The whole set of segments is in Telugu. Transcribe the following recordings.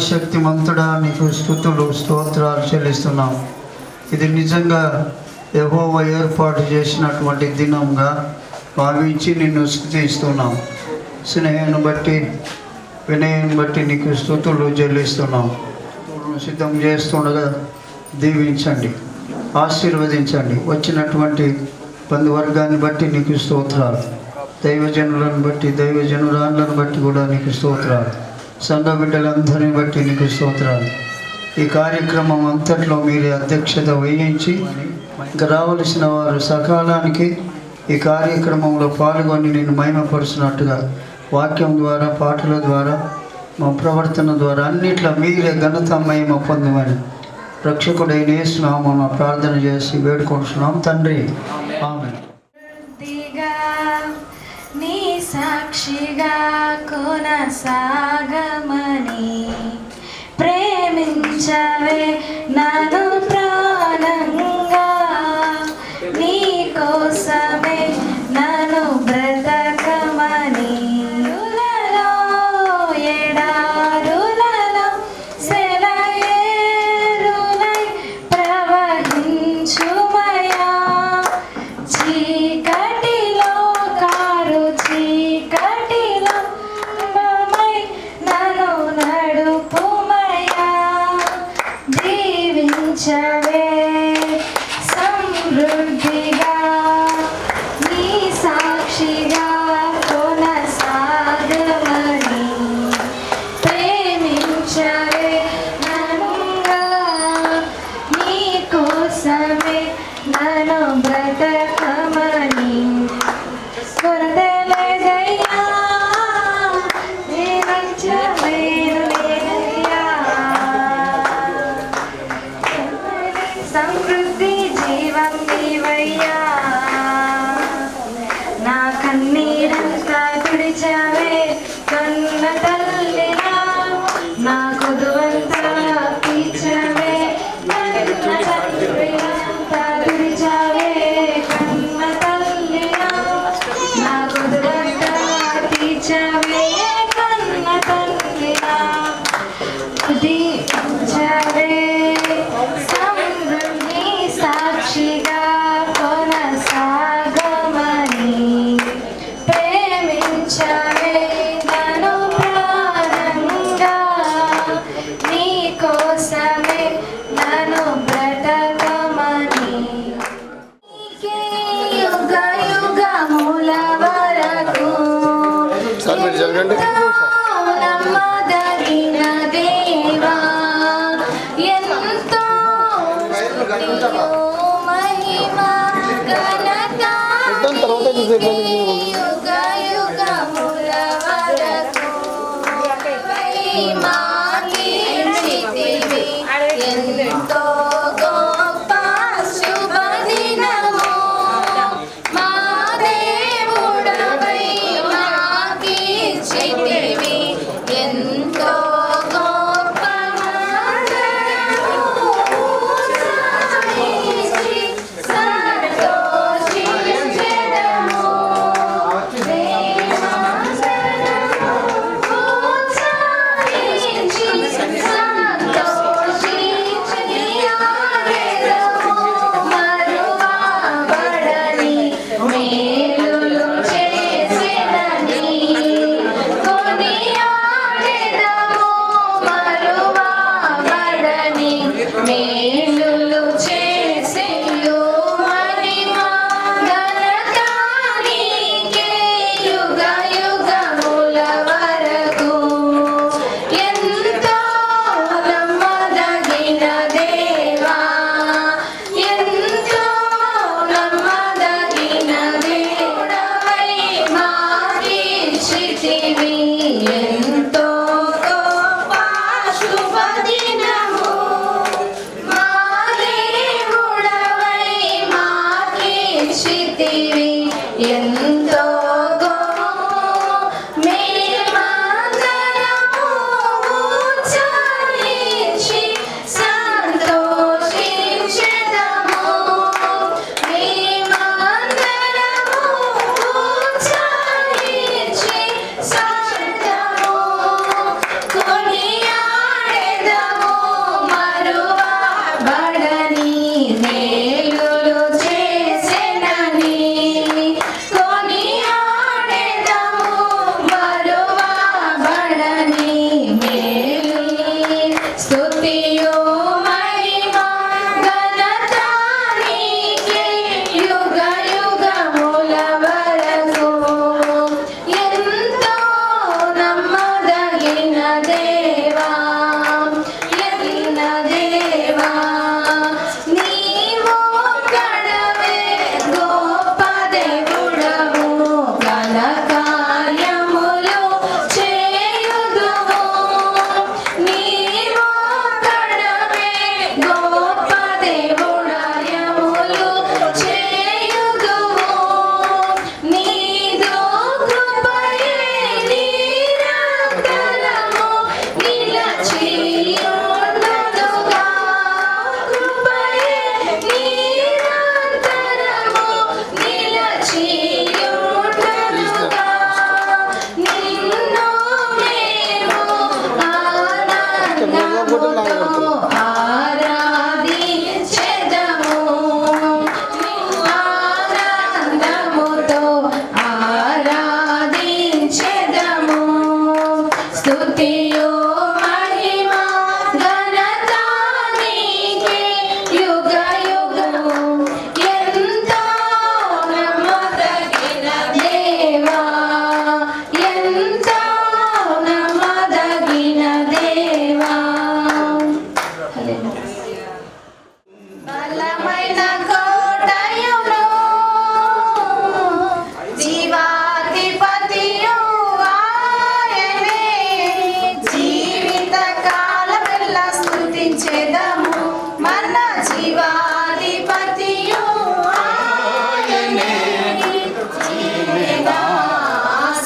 సర్వశక్తిమంతుడా, నీకు స్తుతులు స్తోత్రాలు చెల్లిస్తున్నాం. ఇది నిజంగా యెహోవా ఏర్పాటు చేసినటువంటి దినంగా భావించి నిన్ను స్తుతిస్తున్నాం. స్నేహాన్ని బట్టి వినయాన్ని బట్టి నీకు స్తుతులు చెల్లిస్తున్నాం. సిద్ధం చేస్తుండగా దీవించండి, ఆశీర్వదించండి. వచ్చినటువంటి బంధువర్గాన్ని బట్టి నీకు స్తోత్రాలు, దైవజనులను బట్టి దైవజనురాళ్ళను బట్టి కూడా నీకు స్తోత్రాలు, సంఘ బిడ్డలందరినీ బట్టి నీకు స్తోత్రాలు. ఈ కార్యక్రమం అంతట్లో మీరే అధ్యక్షత వహించి ఇంకా రావలసిన వారు సకాలానికి ఈ కార్యక్రమంలో పాల్గొని నేను మహిమపరుస్తున్నట్టుగా వాక్యం ద్వారా, పాటల ద్వారా, మా ప్రవర్తన ద్వారా అన్నిట్లో మీరే ఘనత మహిమ పొందమని రక్షకుడైన యేసు నామమున ప్రార్థన చేసి వేడుకుంటున్నాం తండ్రి, ఆమేన్. నీ సాక్షిగా కొనసాగమని ప్రేమించవే నన్ను ప్రాణంగా, నీ కోసమే నన్ను బ్రతకమని ఎడారులలో సెలయేరులై ప్రవహించుమయా, చీకటిలో కారు చీకటిలో నన్ను నడుపుమయా, దీవించవే సమృద్ధిగా నీ సాక్షిగా కొనసాగమని ప్రేమించవే నన్నుగా, నీ కోసమే నన్ను బ్రతకమని కొరతలేదయ్యా, సమృద్ధి జీవం నీవయ్యా, నా కన్నీరంతా తుడిచావే కన్న తల్లిలా, నా కొదువంతా తీర్చవే కన్న తండ్రిలంతా తుడిచావే కన్న తల్లిలా, నా కొదువంతా తీర్చవే కన్న తల్లిలా, దీవించవే సమృద్ధి సాక్షిగా కొనసాగమని ప్రేమించవే నన్ను ప్రాణంగా, నీ కోసమే నన్ను బ్రతకమని నీకే యుగ యుగముల వరకు నమ్మదగిన దేవా, ఎంతో స్తుతియు మహిమ ఘనత యుగ యుగముల వరకు మహిమా కీర్తివి, ఎంతో గొప్ప శుభ దినము మా దేవుడవై మా కీర్తివి, ఎంతో గొప్ప సంతోషించెదము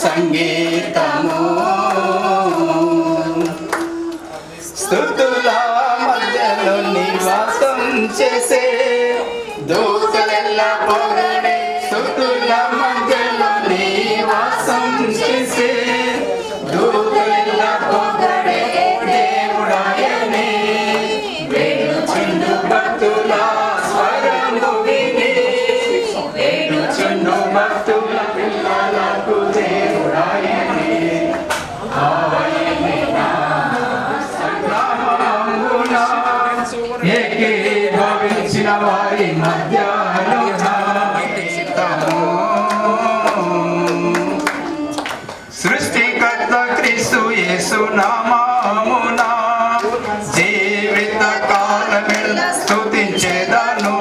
సంగీతము స్తుతుల మధ్యలో నివాసం చేసే దూతలెల్ల పొగడే స్తుతుల మధ్యలో నివాసం చేసే దూతలెల్ల పొగడే దేవుడాయనే వేడుచుండు భక్తుల స్వరము విని వేడుచుండు భక్తుల పిల్లలకు దేవుడాయనే ఏకీభవించిన వారి మధ్యలో సృష్టికర్త క్రీస్తు యేసు నామమున జీవిత కాలమెల్ల స్తుతించెదను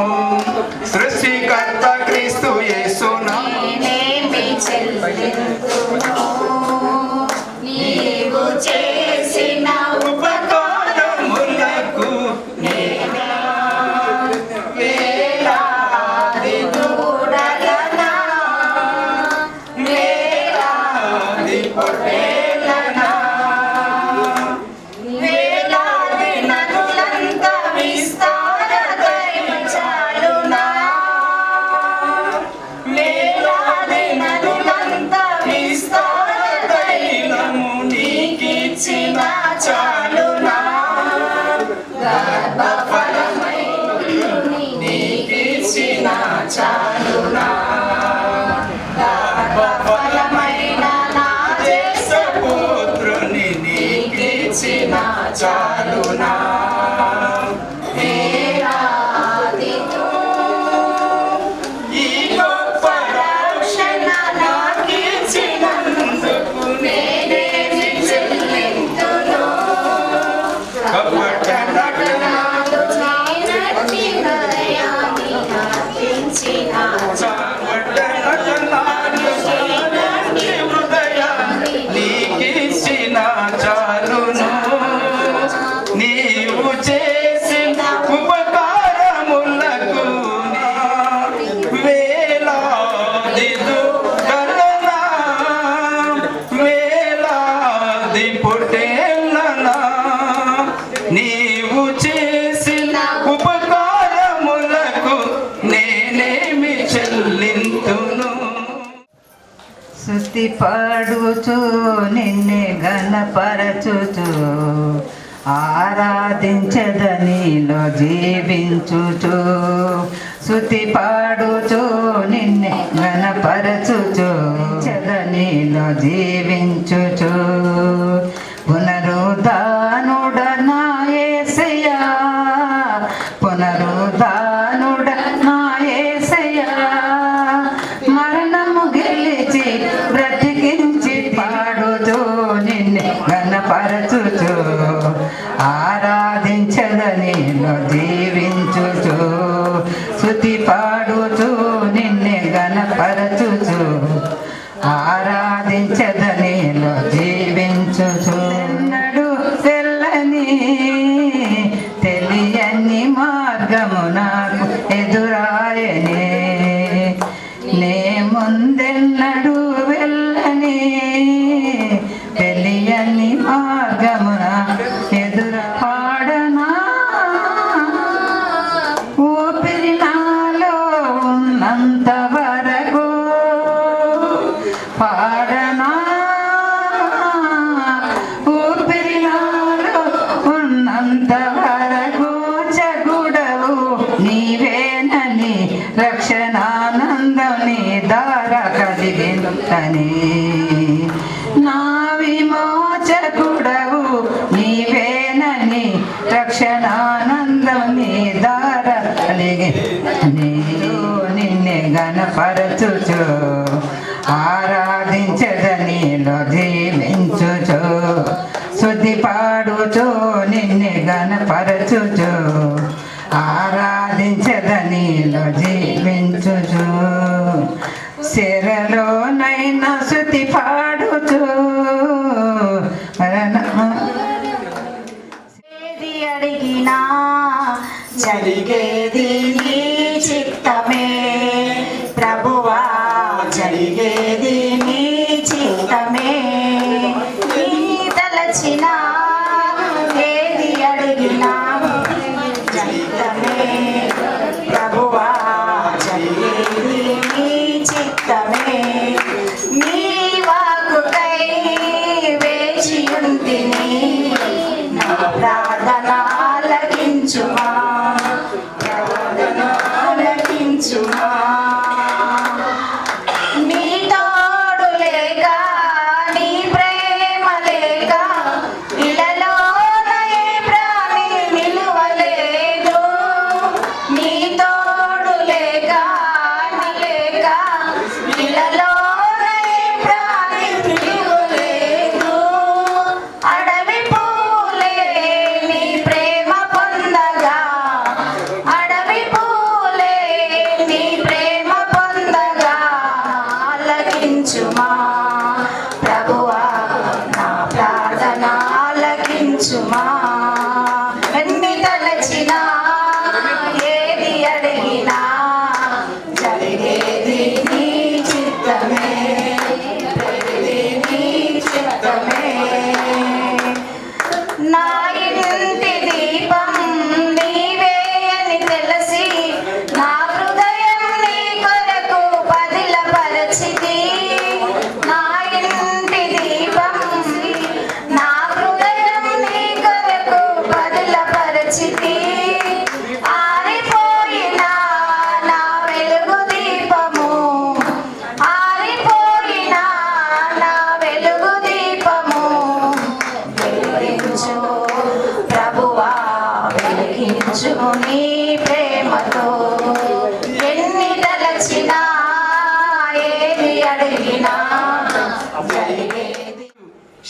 సృష్టికర్త క్రీస్తు యేసు నేనేమి చెల్లింతును నీవు చేసిన ఉపకారములకు వేలాది దూడలనా వేలాది పొట్టేలనా వేలాది నదులంత విస్తార దైవచాలునా వేలాది నదులంత విస్తార తైలము నీకిచ్చిన చాలునా గర్భఫలమై నీకిచ్చిన చాలునా గర్భఫలమైన నా పుత్రుని నీకిచ్చిన చాలునా వేలాదితో ఈ గొప్ప రక్షణ నాకిచ్చినందుకు నేనేమి చెల్లింతును కపట నటన నాలో నేనట్టి హృదయాన్ని అర్పించిన కపట నటనాలు చేయనట్టి హృదయాన్ని నీకిచ్చిన చాలును నీవు చేసిన ఉపకారములకు వేలాది దుఃఖలనా వేలాది పొట్టేళ్ళనా నీవు చేసిన ఉపకారములకు నేనేమి చెల్లింతును స్తుతి పాడుచు నిన్నే ఘనపరచుచు ఆరాధించదనిలో జీవించుచు స్తుతి పాడుచు నిన్నే ఘనపరచుచు చదనిలో జీవించుచు పునరుద్ధానుడ నా యేసయ్యా పునరుద్ధానుడ నా యేసయ్యా మరణము గెలిచి బ్రతికించి పాడుతూ నిన్ను ఘనపరచుచు ఆరాధించదనిలో జీవించుచు స్తుతి పాడుచు నిన్ను ఘనపరచుచు ఆరాధించదనిలో జీవించుచు నడు తెల్లని తెలియని మార్గము నాకు ఎదురాయనే నే ముందెన్నడు వెళ్ళని తెలియని మార్గమున ఎదుర పాడనా ఊపిరి నాలో ఉన్నంత వరకు పాడనా ఊపిరి నాలో ఉన్నంత వరకు చగుడవు నీవేనని రక్షణానందం నీ దార కలిగినని నా విమోచకుడవు నీవేనని రక్షణానందం నీ దార కలిగినని నిన్నే ఘనపరచుచు ఆరాధించదనిలో జీవించుచు స్తుతి పాడుచు నిన్నే ఘనపరచుచు ఆరాధించదనిలో జీవించుచు శరలోనైనా స్తుతి పాడుచు ఏది అడిగినా జరిగేది నీ చిత్తమే ప్రభువా జరిగేది నీ చిత్తమే ఆలకించుమా నీ తోడు లేక నీ ప్రేమ లేక ఇలలో ఏ ప్రాణి నిలువలేదు నీ తోడు లేక ఇలలో ఏ ప్రాణి నిలువలేదు అడవి పూలే నీ ప్రేమ పొందగా అడవి పూలే నీ ప్రేమ పొందగా ఆలకించుమా ప్రభువా నా ప్రార్థన ఆలకించుమా ఎన్ని తలచినా ఏది అడిగినా జరిగేది నీ చిత్తమే జరిగేది నీ చిత్తమే నా ఇంటి దీపం నీవే అని తెలిసి నా హృదయం నీ కొరకు పదిలపరచితి నా ఇంటి దీపం నా హృదయం నీ కొరకు పదిలపరచితి ఆరిపోయిన నా వెలుగు దీపము ఆరిపోయిన నా వెలుగు దీపము వెలిగించు ప్రభువా వెలిగించు నీ ప్రేమతో ఎన్ని తలచినా ఏది అడిగినా జరిగేది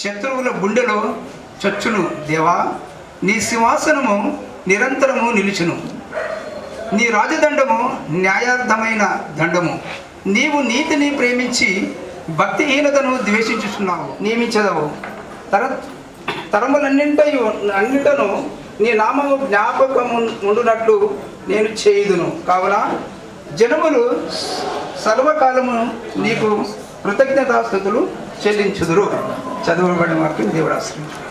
శత్రువుల గుండెలో చచ్చును దేవా నీ సింహాసనము నిరంతరము నిలుచును నీ రాజదండము న్యాయార్థమైన దండము నీవు నీతిని ప్రేమించి భక్తిహీనతను ద్వేషించుచున్నావు నియమించదవు అన్నింటను నీ నామము జ్ఞాపకము ఉండునట్లు నేను చేయుదును కావున జనములు సర్వకాలము నీకు కృతజ్ఞతాస్తుతులు చెల్లించుదురు చదువుబడిన వారికి దేవుడు ఆశ్రయించు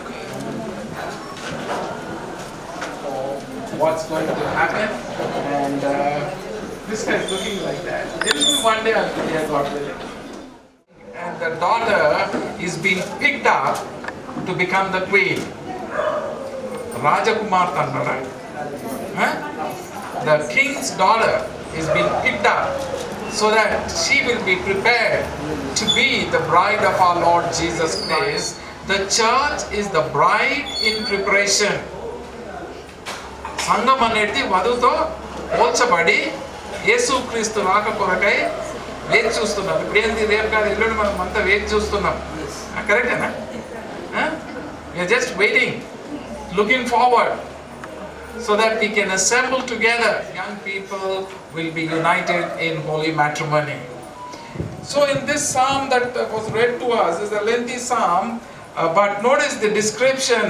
what's going to happen, and this guy is looking like that. There will be one day I'll be there, God willing. And the daughter is being picked up to become the queen. Rajakumar Tandara. The king's daughter is being picked up so that she will be prepared to be the bride of our Lord Jesus Christ. The church is the bride in preparation. సంఘం అనేది వధుతో పోల్చబడి యేసుక్రీస్తు రాక కొరకై వేచి చూస్తున్నాం. ఇప్పుడు ఏంది రేపు కాదు ఎల్లుండి మనం అంతా వేచి చూస్తున్నాం. కరెక్టేనా? Just waiting, looking forward so that we can assemble together. Young people will be united in holy matrimony. So in this psalm that was read to us is a lengthy psalm, but notice the description.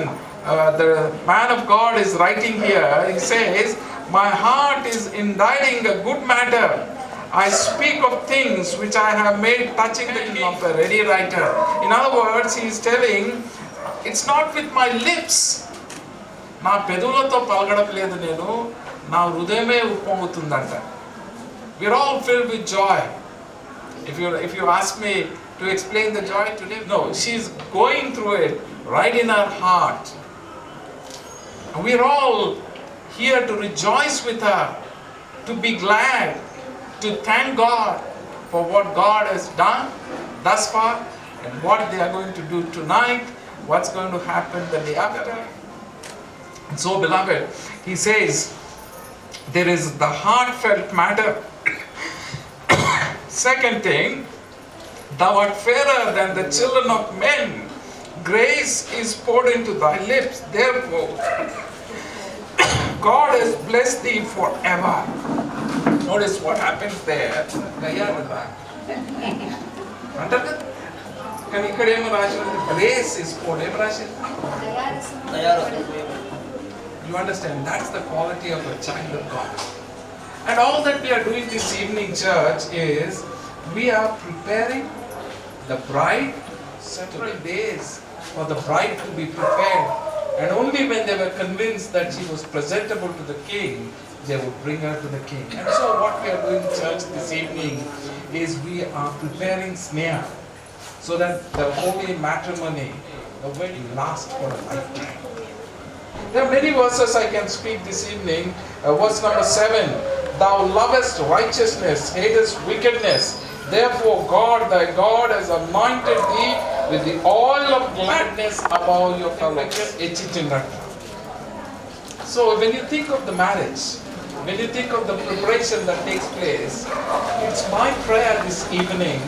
The man of God is writing here. He says, my heart is inditing a good matter. I speak of things which I have made touching the king of a ready writer. In other words, he is telling, it's not with my lips. నా పెదవులతో పలకడం లేదు నేను, నా హృదయమే ఉప్పొంగుతుందంట. We're all filled with joy. If you ask me to explain the joy today, no, she's going through it right in her heart. And we're all here to rejoice with her, to be glad, to thank God for what God has done thus far and what they are going to do tonight, what's going to happen the day after. And so, beloved, he says, there is the heartfelt matter. Second thing, thou art fairer than the children of men. Grace is poured into thy lips. Therefore, God has blessed thee forever. Notice what happens there. కానీ ఇక్కడ ఏమో రాసింది, grace is poured. ఏం రాసింది? You understand? That's the quality of a child of God. And all that we are doing this evening, church, is we are preparing the bride. Several days for the bride to be prepared. And only when they were convinced that she was presentable to the king, they would bring her to the king. And so what we are doing, church, this evening is we are preparing Sneha so that the holy matrimony will last for a lifetime. There are many verses I can speak this evening. Verse number 7. Thou lovest righteousness, hatest wickedness. Therefore God, thy God, has anointed thee with the oil of gladness above your fellows. So when you think of the marriage, when you think of the preparation that takes place, it's my prayer this evening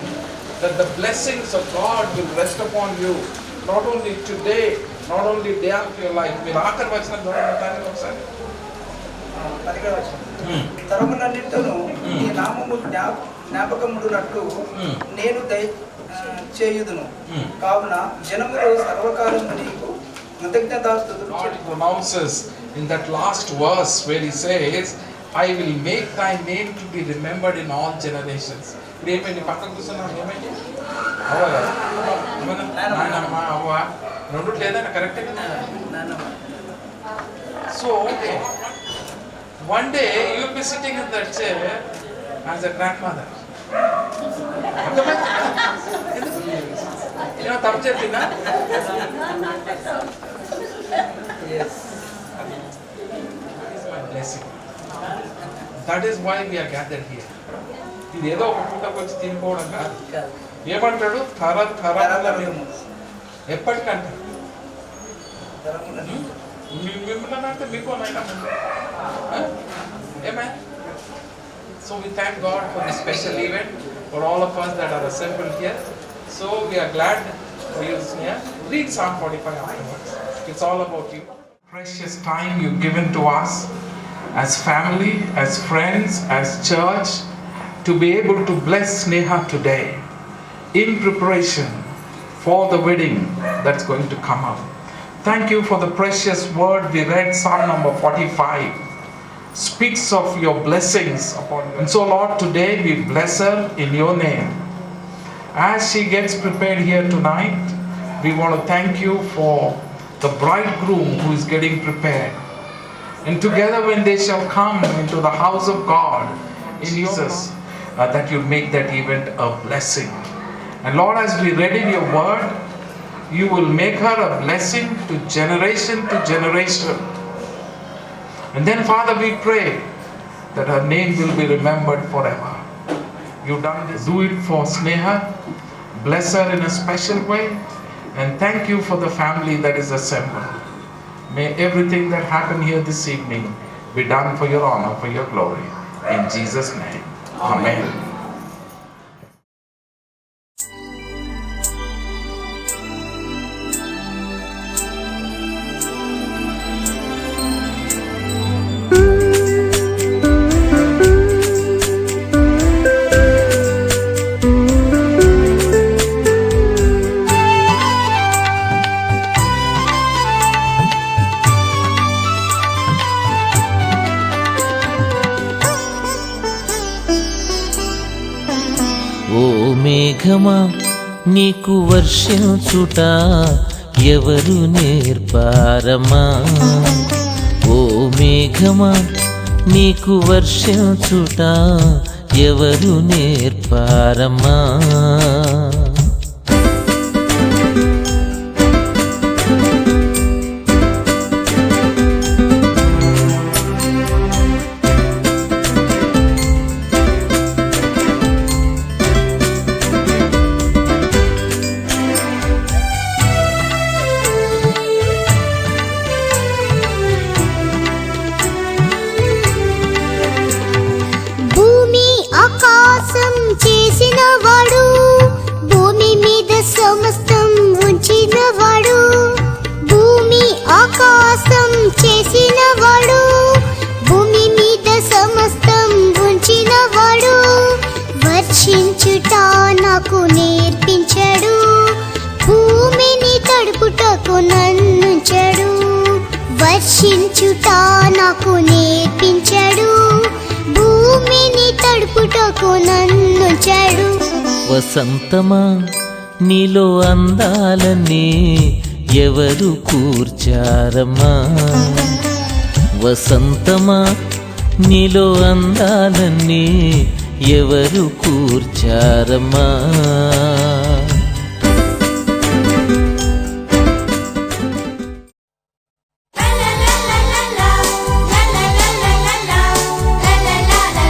that the blessings of God will rest upon you, not only today, not only day after your life. మీరు ఆఖరి వచనం చూడండి ఒకసారి. తరములన్నింటిను నీ నామము జ్ఞాపకముడునట్లు నేను చేయుదును. కావున జనములు సర్వకాలము నీకు కృతజ్ఞతాస్తుతులు. God pronounces in that last verse where he says, I will make thy name to be remembered in all generations. ఇప్పుడు ఏమైంది? పక్కన కూర్చున్నాం, ఏమైంది? అవ్వగా నాయనమ్మ అవ్వ రెండు లేదన్నా కరెక్టే కదా. So one day you will be sitting in that chair as a grandmother. ఏమో తప్పు చెప్పిందా? Blessing. That is why we are gathered here. ఇది ఏదో ఒక పూటకు వచ్చి తినిపోవడం కాదు. ఏమంటాడు? తరతరములను ఎప్పటికంటే మిమ్మల్ని అంటే మీకు నైనా Amen. So we thank God for this special event, for all of us that are assembled here. So we are glad for you here. Read Psalm 45 afterwards. It's all about you. Precious time you've given to us as family, as friends, as church, to be able to bless Sneha today in preparation for the wedding that's going to come up. Thank you for the precious word we read. Psalm number 45 speaks of your blessings upon you. And so Lord, today we bless her in your name. As she gets prepared here tonight, we want to thank you for the bridegroom who is getting prepared. And together when they shall come into the house of God in Jesus, that you make that event a blessing. And Lord, as we read in your word, you will make her a blessing to generation. And then Father, we pray that her name will be remembered forever. You've done this. Do it for Sneha. Bless her in a special way. And thank you for the family that is assembled. May everything that happened here this evening be done for your honor, for your glory. In Jesus' name. Amen. మేఘమా నీకు వర్షించుట ఎవరు నేర్పారమా? ఓ మేఘమా నీకు వర్షించుట ఎవరు నేర్పారమా? చేసినవాడు భూమి మీద సమస్తం ఉంచినవాడు, భూమి ఆకాశం చేసినవాడు, భూమి మీద సమస్తం ఉంచినవాడు, వర్షించుట నాకు నేర్పించాడు, భూమిని తడుపుటకు నన్నుంచాడు, వర్షించుట నాకు నేర్పించాడు, భూమిని తడుపుటకు నన్నుంచాడు. వసంతమా నీలో అందాలన్నీ ఎవరు కూర్చారమ్మా? వసంతమా నీలో అందాలన్నీ ఎవరు కూర్చారమ్మా? La la la la la la la la la la la la la la la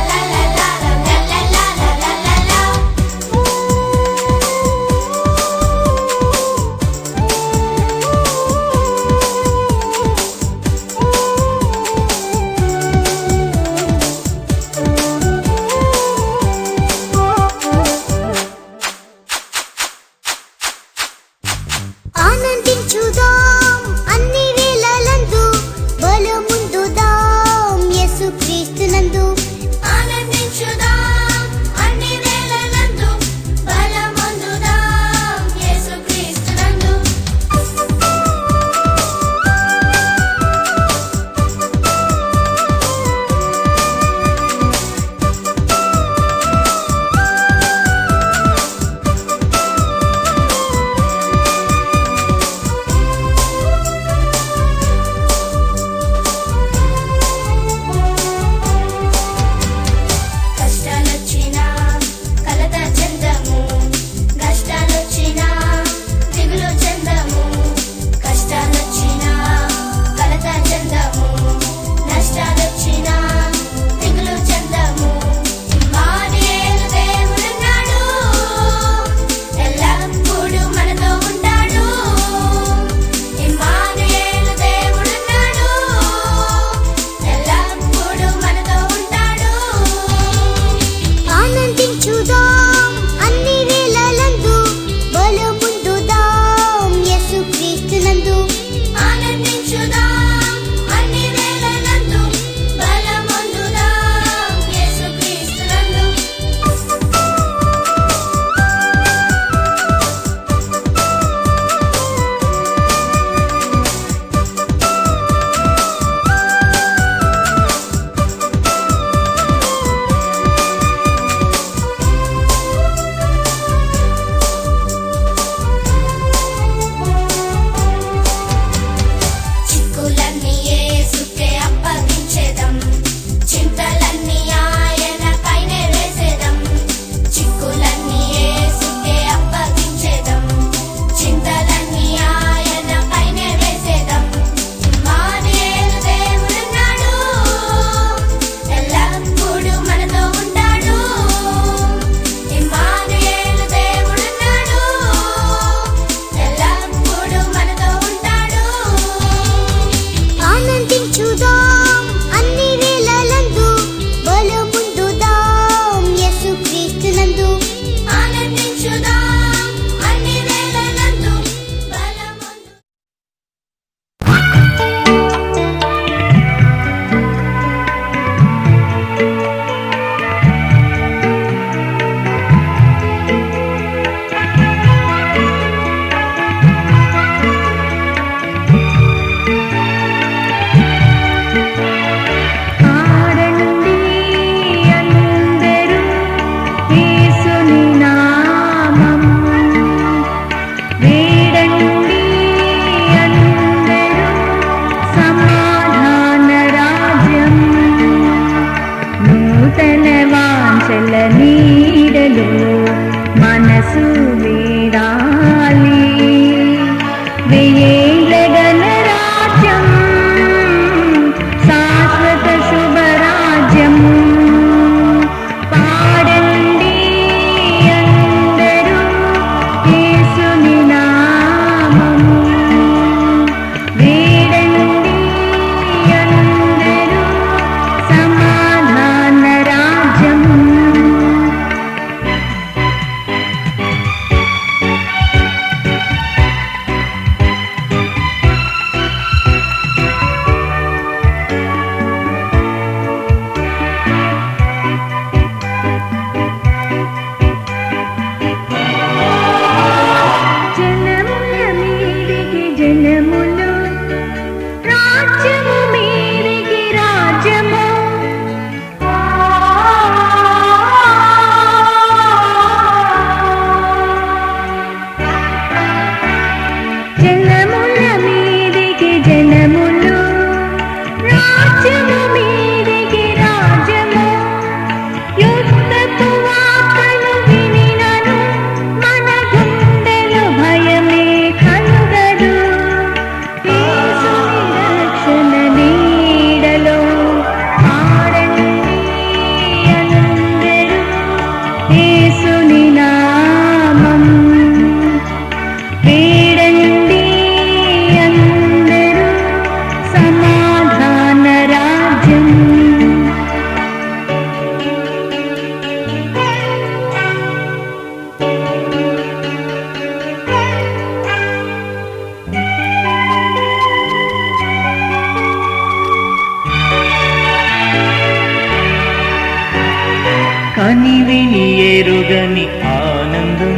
కనివిని ఎరుగని ఆనందం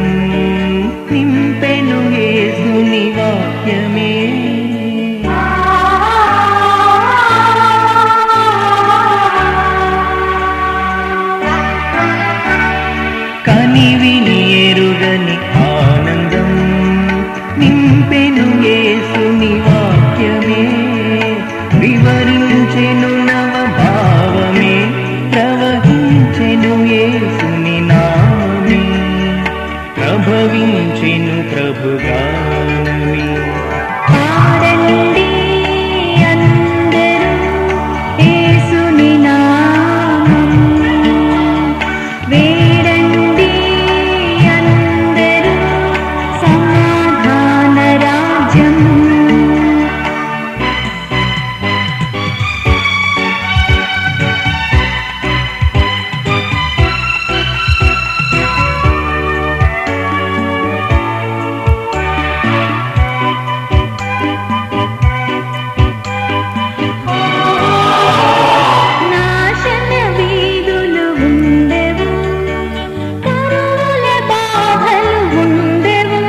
నింపెను యేసుని వాక్యమే. కనివిని ఎరుగని ఆనందం నింపెను యేసుని వాక్యమే. వివరించెను నవ భావమే, ప్రవహించెను యేసుని నామమే, ప్రభవించెను ప్రభుగానమే. పాడండి అందరూ యేసుని నామం, వేడండి అందరూ సమాధాన రాజ్యం. నాశన వీధులు ఉండెవు, కరువుల బాధలు ఉండెవు.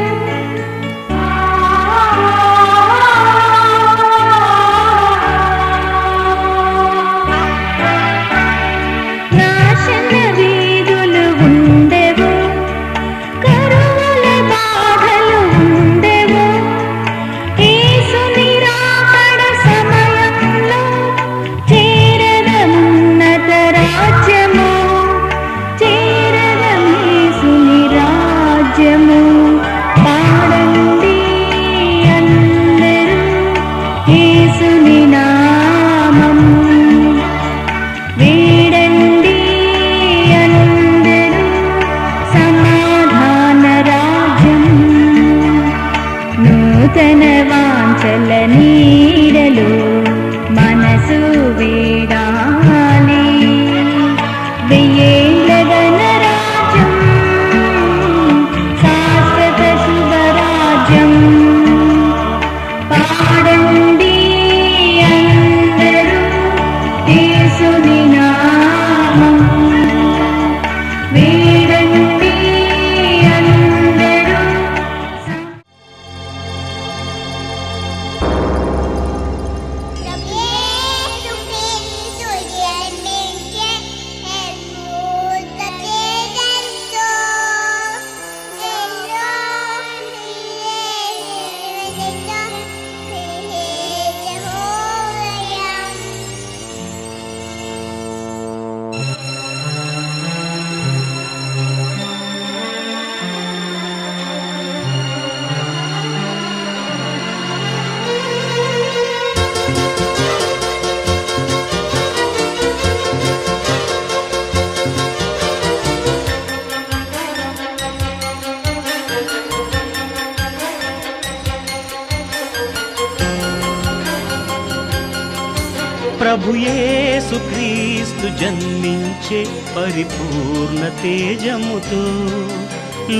నాశన వీధులు ఉండెవు, కరువుల బాధలు ఉండెవు. యేసుని రాకడ సమయంలో చేరదమున్నత రాజ్యము, చేరదమేసుని రాజ్యము. పాడండి అందరూ యేసుని నామం, వేడండి అందరూ సమాధాన రాజ్యం. నూతన వాంఛల నీడలు మనసు వేడాలి, వెయ్యేళ్ళ గణరాజ్యం, శాశ్వత శుభరాజ్యం. పాడండి అందరూ యేసుని నామం, వేడండి అందరూ ప్రభు యేసు క్రీస్తు జన్మించే పరిపూర్ణ తేజముతో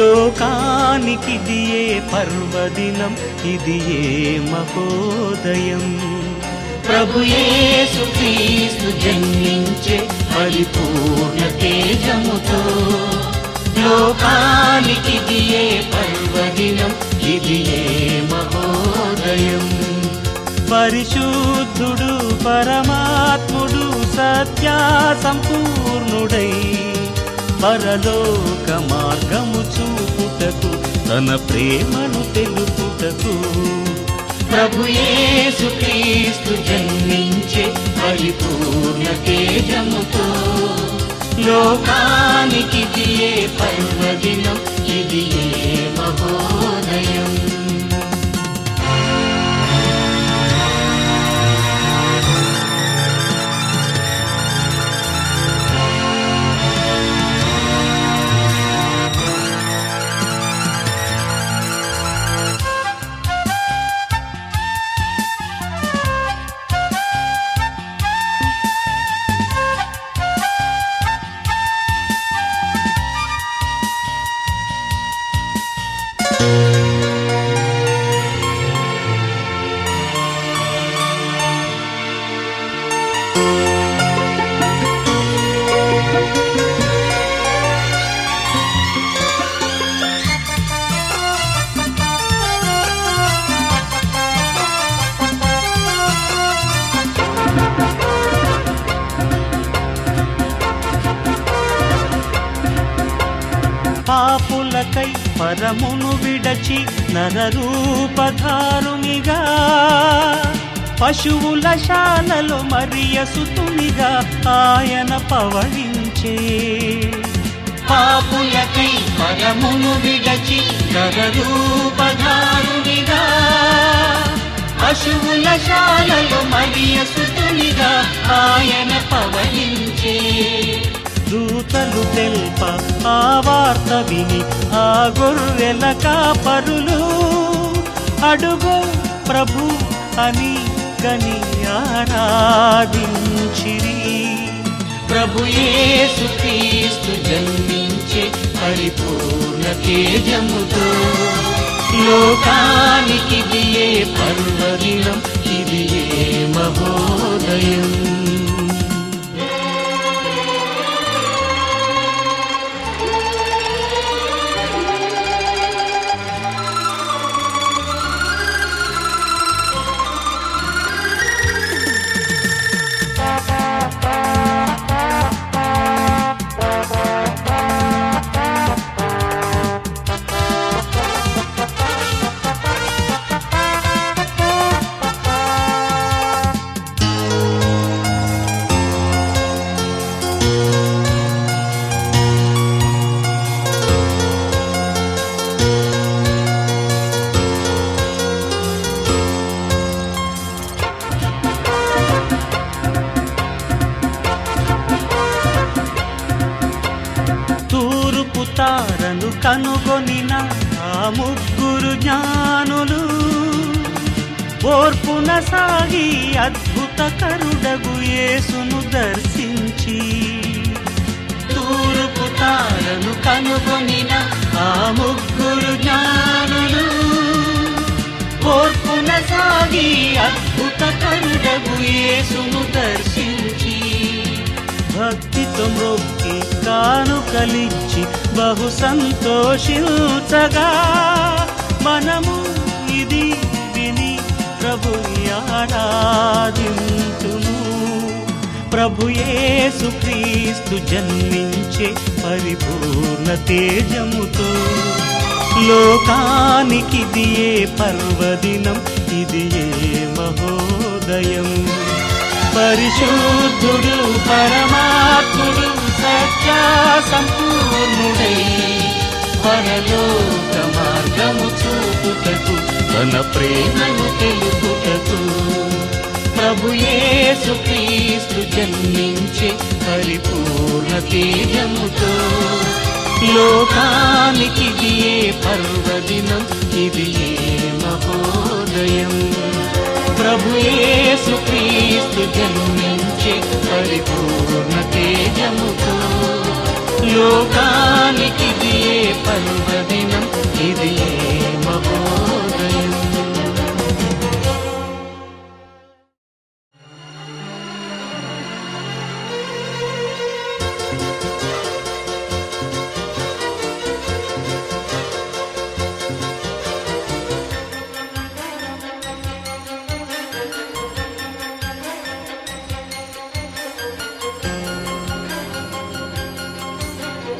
లోకానికి దియే పర్వదినం, ఇది ఏ మహోదయం. ప్రభు యేసు క్రీస్తు జన్మించే పరిపూర్ణ తేజముతో లోకానికి దియే పర్వదినం, ఇది ఏ మహోదయం. పరిశుద్ధుడు పరమాత్ముడు సత్య సంపూర్ణుడై పరలోక మార్గము చూపుటకు, తన ప్రేమను తెలుపుటకు ప్రభు యేసు క్రీస్తు జన్మించే పరిపూర్ణ తేజముతో లోకానికి దియే పర్వదినం, ఇది ఏ మహోదయం. పాపులకై పరమును విడచి నరరూపధారునిగా పశువుల శాలలో మరియ సుతునిగా ఆయన పవళించే. పాపులకై పరమును విడచి నరరూపధారునిగా పశువుల శాలలో మరియ సుతునిగా ఆయన పవళించే. దూతలు తెల్ప ఆ వార్త విని ఆ గొర్రెల కాపరులు అడుగు ప్రభు అని గని ఆరాధించిరి. ప్రభు యేసుక్రీస్తు జన్మించే పరిపూర్ణ తేజముతో లోకానికి దియే పర్వదినం, ఇది ఏ మహోదయం. తారను కనుగొనిన ఆ ముగ్గురు జ్ఞానులు ఓర్పున సాగి అద్భుత కరుడగు యేసును దర్శించి. తూర్పు తారను కనుగొనిన ఆ ముగ్గురు జ్ఞానులు ఓర్పున సాగి అద్భుత కరుడగు యేసును దర్శించి. భక్తితో మ్రొక్కి కానుకలిచ్చి బహు సంతోషించగా మనము ఇది విని ప్రభుని ఆరాధింతుము. ప్రభు యేసుక్రీస్తు జన్మించే పరిపూర్ణ తేజముతో లోకానికి దియే పర్వదినం, ఇది ఏ మహోదయం. పరిశుద్ధుడు పరమాత్ముడు సత్య సంపూర్ణుడై పరలోక మార్గము చూపుటకు తన ప్రేమను తెలుపుటకు ప్రభు యేసుక్రీస్తు జన్మించే పరిపూర్ణ తేజముతో లోకానికి దియే పర్వదినం, ఇది ఏ మహోదయం. ప్రభు యేసుక్రీస్తు జన్మించే పరిపూర్ణ తేజముతో లోకానికి దియే పర్వదినం, ఇది ఏ మహోదయం.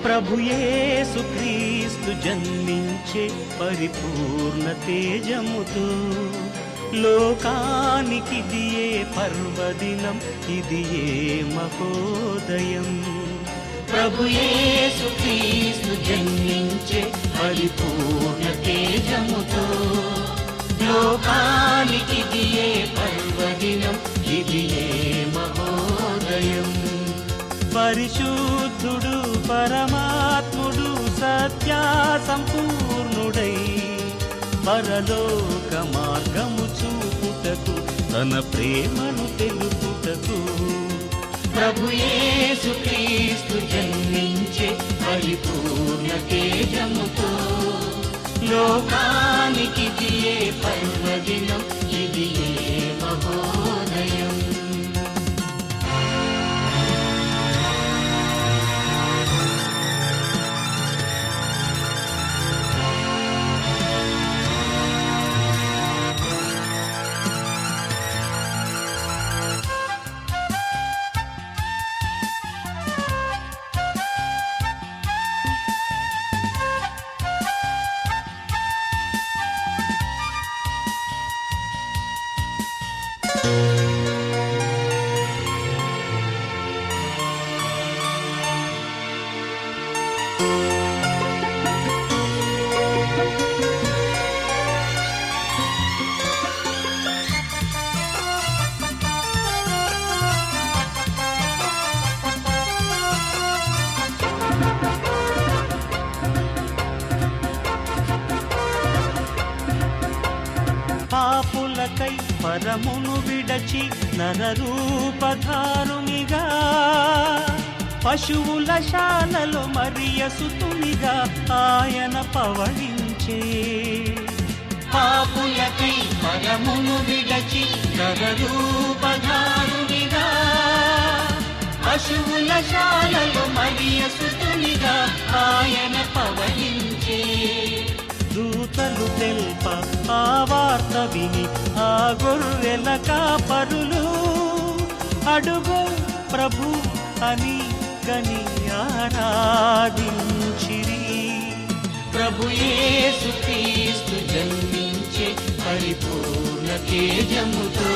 ప్రభు యేసుక్రీస్తు జన్మించే పరిపూర్ణ తేజముతో లోకానికి దియే పర్వదినం, ఇది ఏ మహోదయం. ప్రభు యేసుక్రీస్తు జన్మించే పరిపూర్ణ తేజముతో లోకానికి దియే పర్వదినం, ఇది ఏ మహోదయం. పరిశుద్ధుడు పరమాత్ముడు సత్య సంపూర్ణుడై పరలోక మార్గము చూపుటకు తన ప్రేమను తెలుపుటకు ప్రభు యేసుక్రీస్తు జన్మించే పరిపూర్ణ తేజముతో లోకానికి దియే పర్వదినం, ఇది ఏ మహోదయం. పరమును విడచి నరరూపధారునిగా పశువుల శాలలో మరియ సుతునిగా ఆయన పవళించే. పాపులకై పరమును విడచి నరరూపధారునిగా పశువుల శాలలో మరియ సుతునిగా ఆయన పవళించే. దూతలు తెల్ప ఆ వార్త విని ఆ గొర్రెల కాపరులు అడుగు ప్రభు అని గని ఆరాధించిరి. ప్రభు యేసు క్రీస్తు జన్మించే పరిపూర్ణ తేజముతో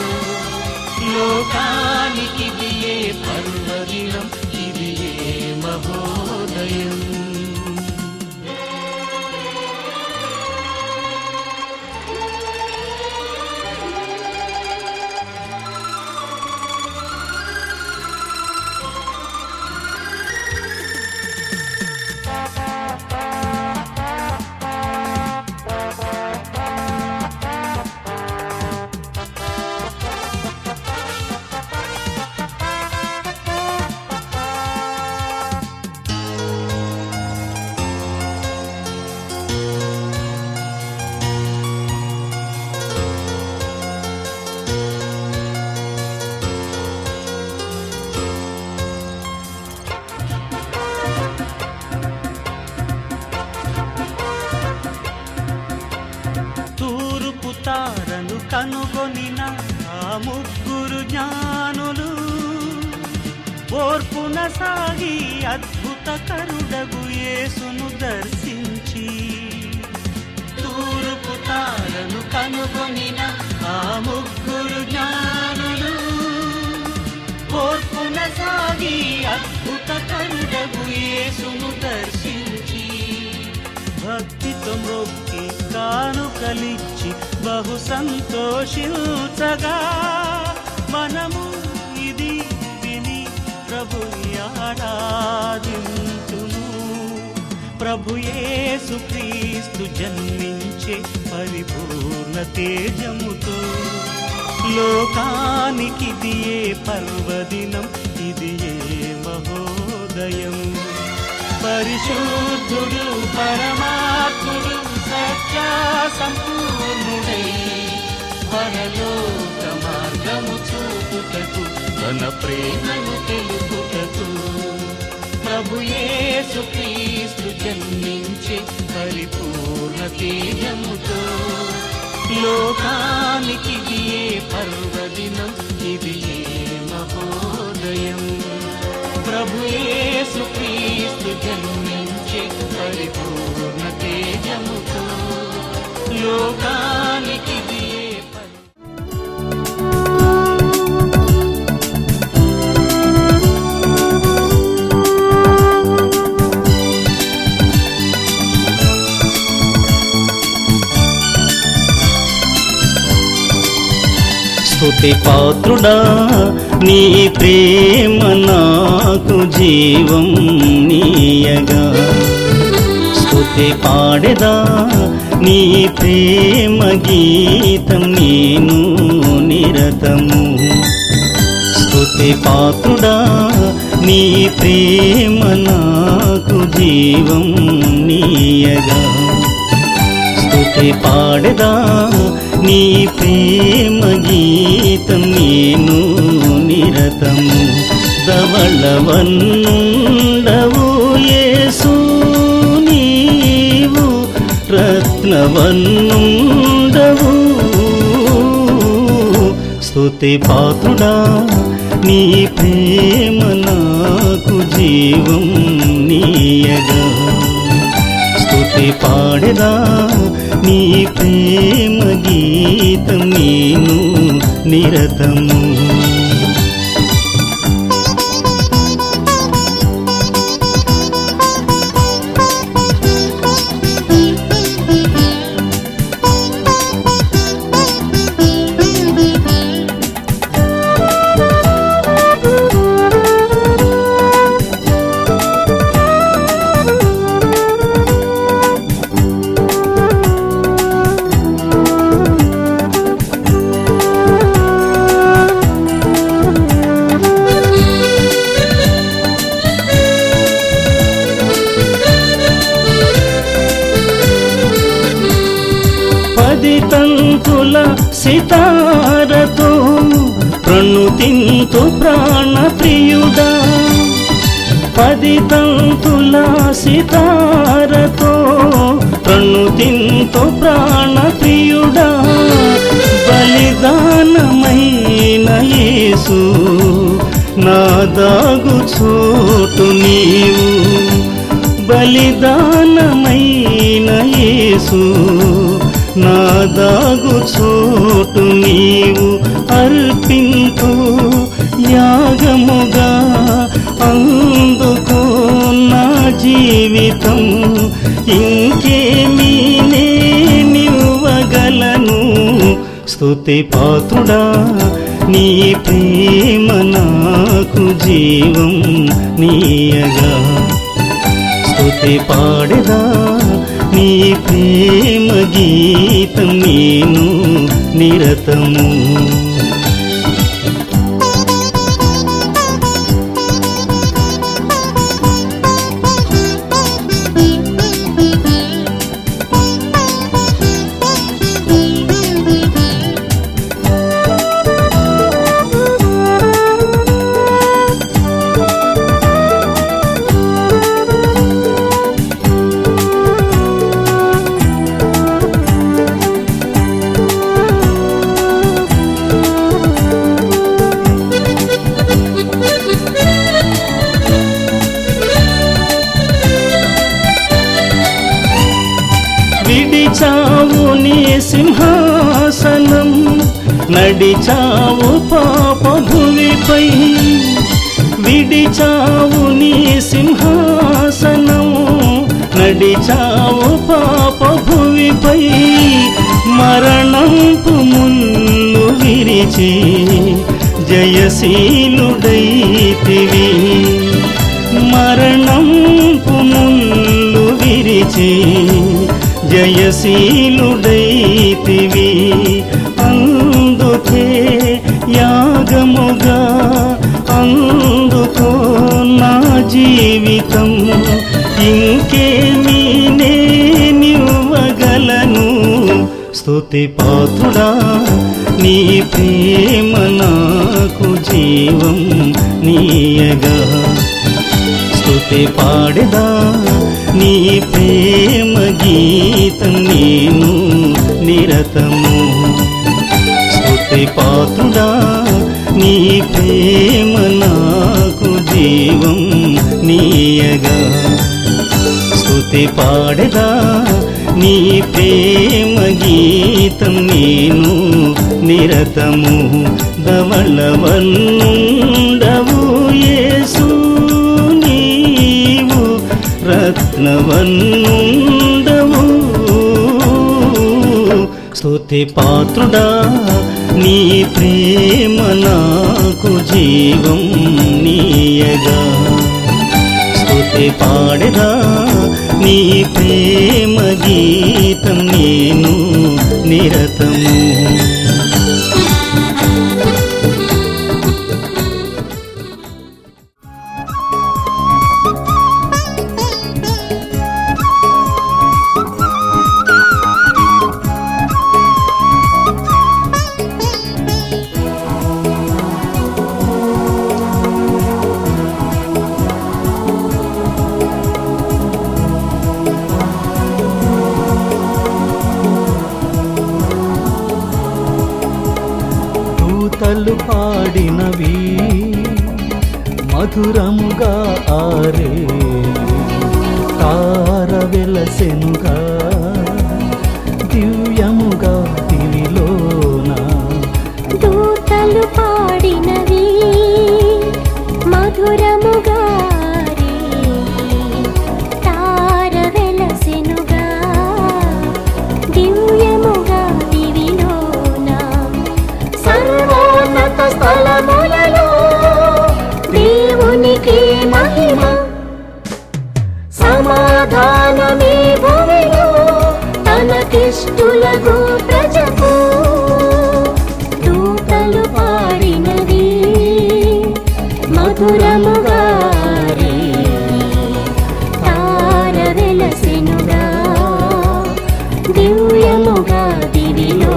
లోకానికి దియే పర్వదినం, ఇది ఏ మహోదయం. తారను కనుగొనిన ఆ ముగ్గురు జ్ఞానులు ఓర్పున సాగి అద్భుత కరుడగు యేసును దర్శించి. తూర్పు తారను కనుగొనిన ఆ ముగ్గురు జ్ఞానులు ఓర్పున సాగి అద్భుత కరుడగు యేసును దర్శించి. భక్తితో మొక్కి కానుకలిచ్చి బహు సంతోషించగా మనము ఇది విని ప్రభు ఆరాధించును. ప్రభు యేసు క్రీస్తు జన్మించే పరిపూర్ణ తేజముతో లోకానికి దియే పర్వదినం, ఇది ఏ మహోదయం. పరిశుద్ధుడు పరమాత్ముడు సత్య సంపూర్ణుడై పరలోక మార్గము చూపుటకు తన ప్రేమను తెలుపుటకు ప్రభు యేసు క్రీస్తు జన్మించే పరిపూర్ణ తేజముతో లోకానికి దియే పర్వదినం, ఇది ఏ మహోదయం. ప్రభు యేసు క్రీస్తు జన్మించే పరిపూర్ణ తేజముతో లోకానికి దియే. స్తుతి పాత్రుడా నీ ప్రేమ నాకు జీవం నీయగా. స్తుతి పాడెదా నీ ప్రేమ గీతం నేను నిరతము. స్తుతి పాత్రుడా నీ ప్రేమ నాకు జీవం నీయగా. స్తుతి పాడెదా నీ ప్రేమ గీతం నేను నిరతము. ధవళవన్నుండవు యేసు నీవు, రత్నవన్నుండవు. స్తుతి పాత్రుడా నీ ప్రేమ నాకు జీవం నీయగా. స్తుతి పాడెదా నీ ప్రేమ గీతం నేను నిరతము. తంతుల సితారతో ప్రణుతింతు ప్రాణ ప్రియుడా 10 తంతుల సితారతో ప్రణుతింతు ప్రాణ ప్రియుడా బలిదానమైన యేసు నా దాగు చోటు నీవు బలిదానమైన యేసు నా దాగు చోటు నీవు అర్పింతు యాగముగా అందుకో నా జీవితం ఇంకేమీ నేనివ్వగలను స్తుతి పాత్రుడా నీ ప్రేమ నాకు జీవం నీయగా స్తుతి పాడెదా నీ ప్రేమ గీతం నేను నిరతము విడిచావు నీ సింహాసనం నడిచావు పాప భువిపై విడిచావు నీ సింహాసనం నడిచావు పాప భువిపై మరణంపు ముళ్ళు విరిచి జయశీలుడైతివి మరణంపు ముళ్ళు విరిచి జయశీలుడైతివి అందుకే యాగముగా అందుకో నా జీవితం ఇంకేమీ నేనివ్వగలను స్తుతి పాత్రుడా నీ ప్రేమ నాకు జీవం నీయగా స్తుతి పాడెదా నీ ప్రేమ గీతం నేను నిరతము స్తుతి పాత్రుడా నీ ప్రేమ నాకు జీవం నీయగా స్తుతి పాడెదా నీ ప్రేమ గీతం నేను నిరతము ధవళవన్నుండవు యేసు నీవు రత్నవన్నుండవు స్తుతి పాత్రుడా నీ ప్రేమ నాకు జీవం నీయగా స్తుతి పాడెదా నీ ప్రేమ గీతం నేను నిరతము దూతలు పాడినవి మధురముగా ఆరే తార వెలసెనుగా దివ్యముగా దివిలోన దూతలు పాడినవి మధురముగా తార వెలసెనుగా దివ్యముగా దివిలోన సర్వోన్నత స్థలములలో దేవునికి మహిమ సమాధానమే భూమిలో తనకిష్టులకు ప్రజకు దూతలు పాడినది మధురముగా తార వెలసెనుగా దివ్యముగా దివిలో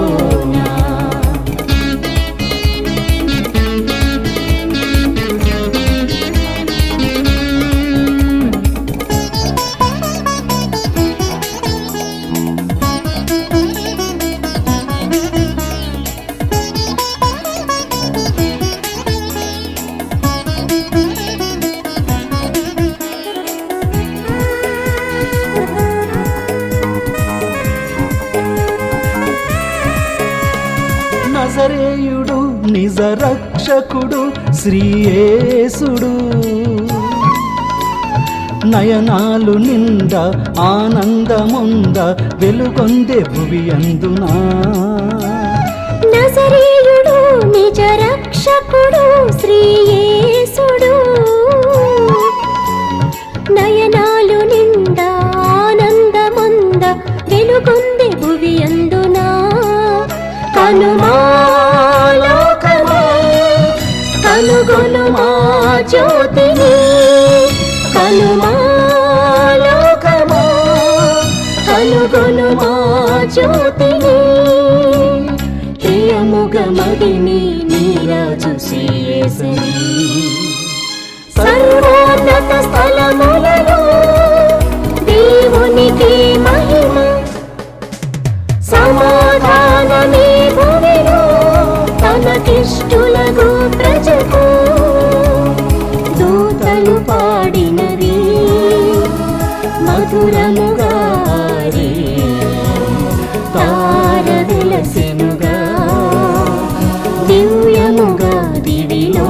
నజరేయుడు నిజ రక్షకుడు శ్రీయేసుడు. నయనాలు నిండా ఆనందముంద వెలుగొందే భువి అందునా. నజరేయుడు నిజ రక్షకుడు శ్రీయేసుడు. నయనాలు నిండా ఆనందముంద వెలుగొందే భువి అందునా. కనుమా లోకమా కనుగొనుమా జ్యోతిని. కనుమా లోకమా కనుగొనుమా జ్యోతిని. ప్రియముగ మదిని నీరాజు శ్రీయేసని. సర్వోన్నత స్థలములలో దేవునికి మహిమ. సమాధానమే భూమిలో తనకిష్టులకు ప్రజకు. దూతలు పాడినవి మధురముగా రే. తార వెలసెనుగా దివ్యముగా దివిలోన.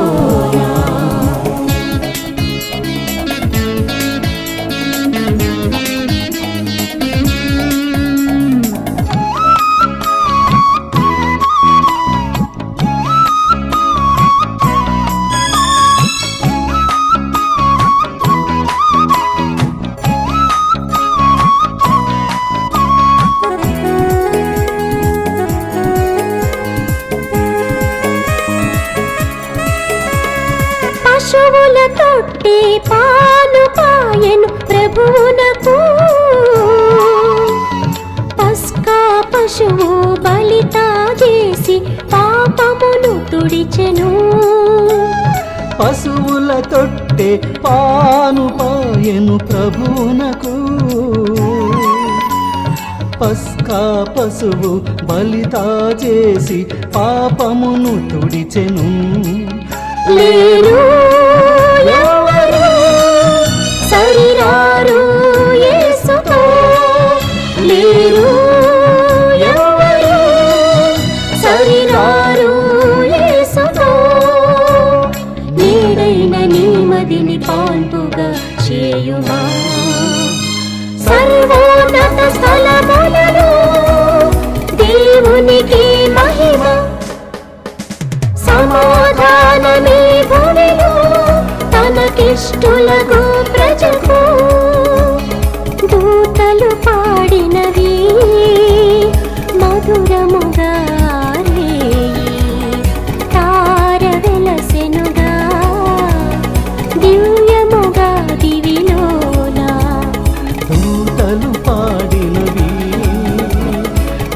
పశువుల తొట్టి పాలు పాయెను ప్రభువునకు. పస్కా పశువు బలితా చేసి పాపమును తుడిచెను. పశువుల తొట్టె పాను పాయెను ప్రభువునకు. పస్కా పశువు బలితా చేసి పాపమును తుడిచెను. లేరు ఎవరు సరిరారు యేసుతో. లేరు ఎవరు సరిరారు యేసుతో. నీడైన నీ మదిని పాల్పుగా చేయుమా. సర్వోన్నత స్థలములలో దేవునికి మహిమ. సమాధానమే భూమిలో తనకిష్టులకు ప్రజకు. దూతలు పాడినవి మధురముగా రే. తార వెలసెనుగా దివ్యముగా దివిలోన. దూతలు పాడినవి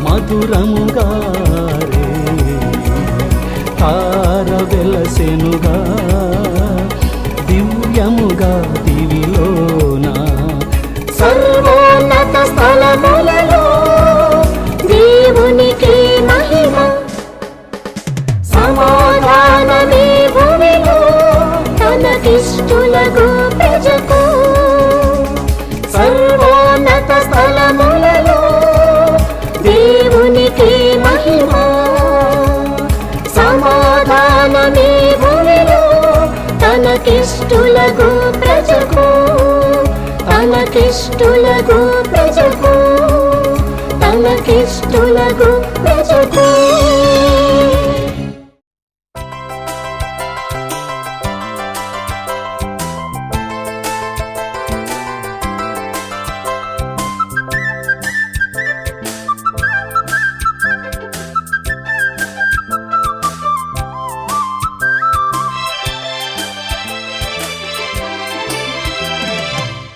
మధురముగా రే. తార వెలసెనుగా దివ్యముగా దివిలోన. సర్వోన్నత స్థలములలో దేవునికి మహిమ. సమాధానమే భూమిలో తనకిష్టులకు ప్రజకు. సర్వోన్నత స్థలములలో దేవునికి మహిమ. సమాధానమే భూమిలో తనకిష్టులకు ప్రజకు. తనకిష్టులకు ప్రజకు. తనకిష్టులకు ప్రజకు.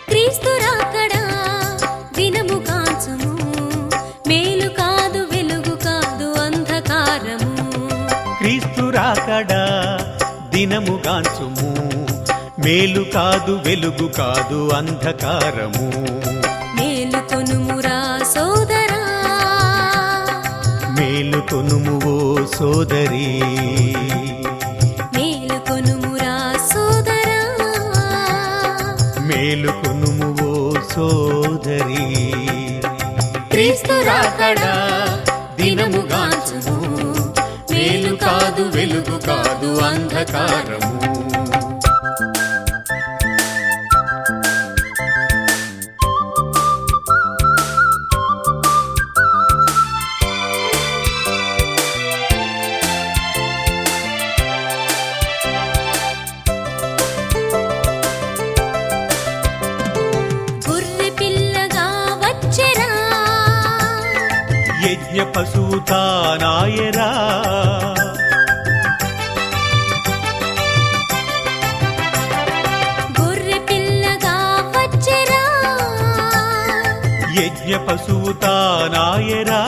క్రీస్తు రాకడా దినము కాంచుము. మేలు కాదు వెలుగు కాదు అంధకారము. క్రీస్తు రాకడా దినముగాంచుము. మేలు కాదు వెలుగు కాదు అంధకారము. మేలుకొనుమురా సోదరా. మేలుకొనుము ఓ సోదరి. మేలుకొనుమురా సోదరా. మేలుకొనుము ఓ సోదరి. క్రీస్తు రాకడా దినముగాంచుము. మేలు అంధకారము. గొర్రె పిల్లగా వచ్చెరా యజ్ఞ పశువు తానాయరా, గొర్రె పిల్లగా వచ్చెరా యజ్ఞ పశువు తానాయరా.